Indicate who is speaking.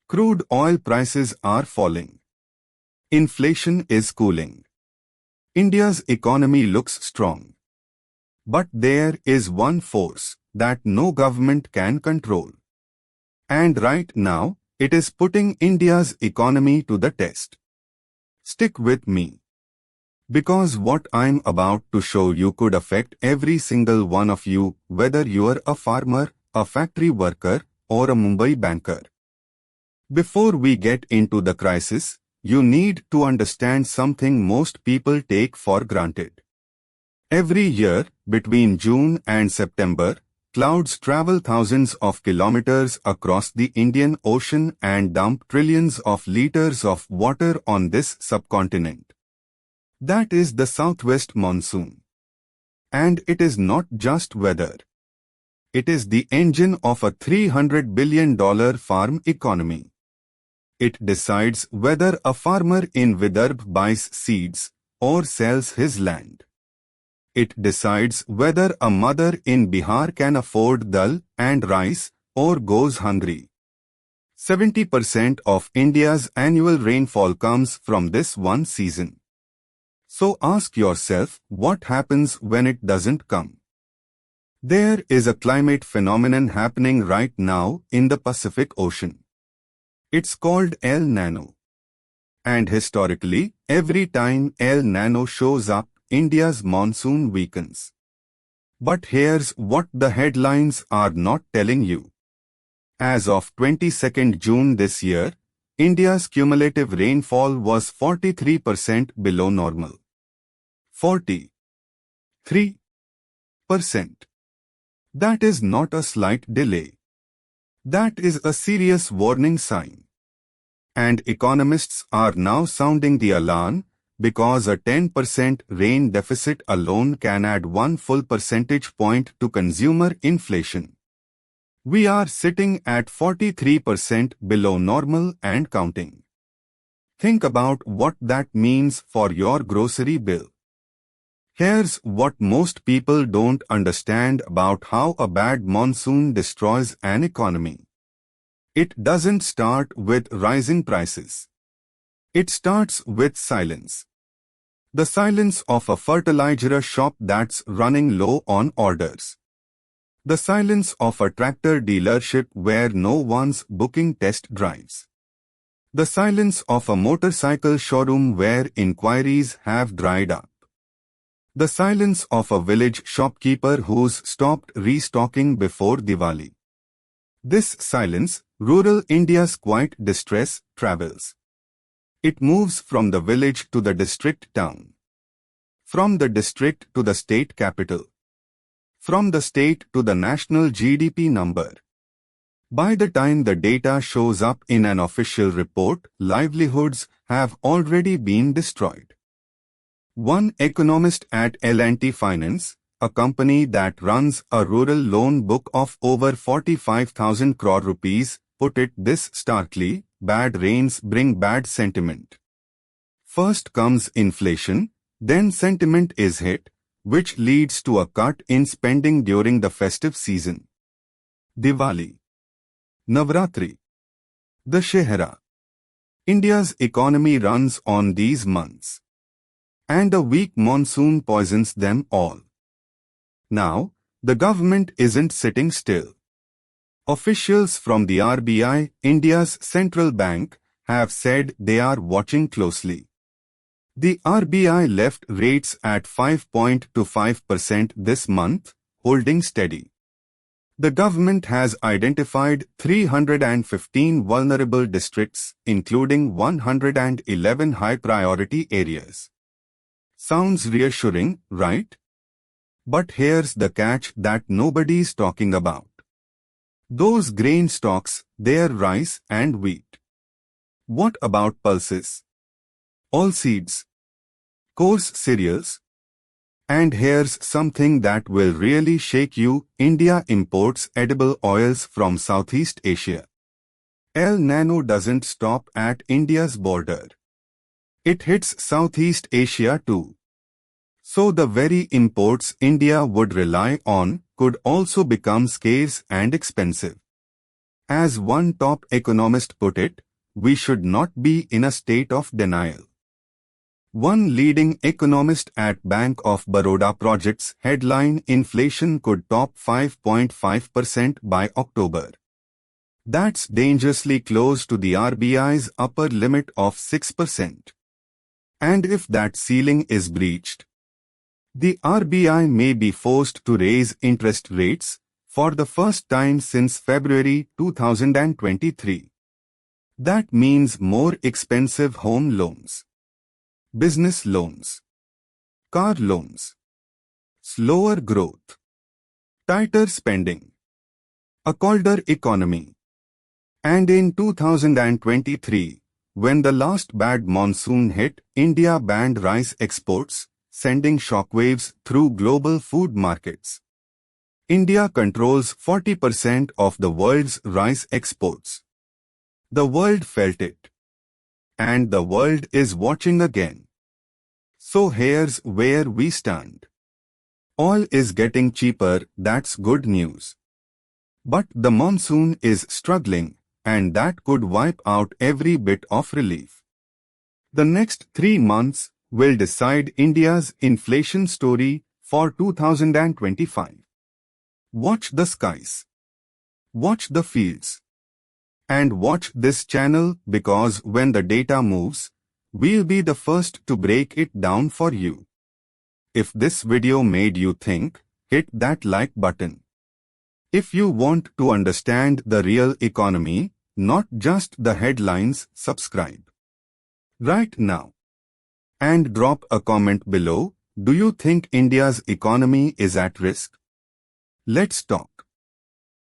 Speaker 1: Crude oil prices are falling. Inflation is cooling. India's economy looks strong. But there is one force that no government can control. And right now, it is putting India's economy to the test. Stick with me. Because what I'm about to show you could affect every single one of you, whether you're a farmer, a factory worker, or a Mumbai banker. Before we get into the crisis, you need to understand something most people take for granted. Every year, between June and September, clouds travel thousands of kilometers across the Indian Ocean and dump trillions of liters of water on this subcontinent. That is the Southwest Monsoon. And it is not just weather. It is the engine of a $300 billion farm economy. It decides whether a farmer in Vidarbha buys seeds or sells his land. It decides whether a mother in Bihar can afford dal and rice or goes hungry. 70% of India's annual rainfall comes from this one season. So ask yourself, what happens when it doesn't come? There is a climate phenomenon happening right now in the Pacific Ocean. It's called El Niño. And historically, every time El Niño shows up, India's monsoon weakens. But here's what the headlines are not telling you. As of 22nd June this year, India's cumulative rainfall was 43% below normal. 43%. That is not a slight delay. That is a serious warning sign. And economists are now sounding the alarm because a 10% rain deficit alone can add 1 full percentage point to consumer inflation. We are sitting at 43% below normal and counting. Think about what that means for your grocery bill. Here's what most people don't understand about how a bad monsoon destroys an economy. It doesn't start with rising prices. It starts with silence. The silence of a fertilizer shop that's running low on orders. The silence of a tractor dealership where no one's booking test drives. The silence of a motorcycle showroom where inquiries have dried up. The silence of a village shopkeeper who's stopped restocking before Diwali. This silence, rural India's quiet distress, travels. It moves from the village to the district town. From the district to the state capital. From the state to the national GDP number. By the time the data shows up in an official report, livelihoods have already been destroyed. One economist at L&T Finance, a company that runs a rural loan book of over 45,000 crore rupees, put it this starkly: bad rains bring bad sentiment. First comes inflation, then sentiment is hit, which leads to a cut in spending during the festive season. Diwali, Navratri, Dussehra. India's economy runs on these months. And a weak monsoon poisons them all. Now, the government isn't sitting still. Officials from the RBI, India's central bank, have said they are watching closely. The RBI left rates at 5.25% this month, holding steady. The government has identified 315 vulnerable districts, including 111 high-priority areas. Sounds reassuring, right? But here's the catch that nobody's talking about. Those grain stocks, their rice and wheat. What about pulses? Oilseeds? Coarse cereals? And here's something that will really shake you: India imports edible oils from Southeast Asia. El Niño doesn't stop at India's border. It hits Southeast Asia too. So the very imports India would rely on could also become scarce and expensive. As one top economist put it, we should not be in a state of denial. One leading economist at Bank of Baroda projects headline inflation could top 5.5% by October. That's dangerously close to the RBI's upper limit of 6%. And if that ceiling is breached, the RBI may be forced to raise interest rates for the first time since February 2023. That means more expensive home loans, business loans, car loans, slower growth, tighter spending, a colder economy. And in 2023, when the last bad monsoon hit, India banned rice exports, sending shockwaves through global food markets. India controls 40% of the world's rice exports. The world felt it. And the world is watching again. So here's where we stand. Oil is getting cheaper, that's good news. But the monsoon is struggling, and that could wipe out every bit of relief. The next 3 months will decide India's inflation story for 2025. Watch the skies. Watch the fields. And watch this channel, because when the data moves, we'll be the first to break it down for you. If this video made you think, hit that like button. If you want to understand the real economy, not just the headlines, subscribe right now. And drop a comment below. Do you think India's economy is at risk? Let's talk.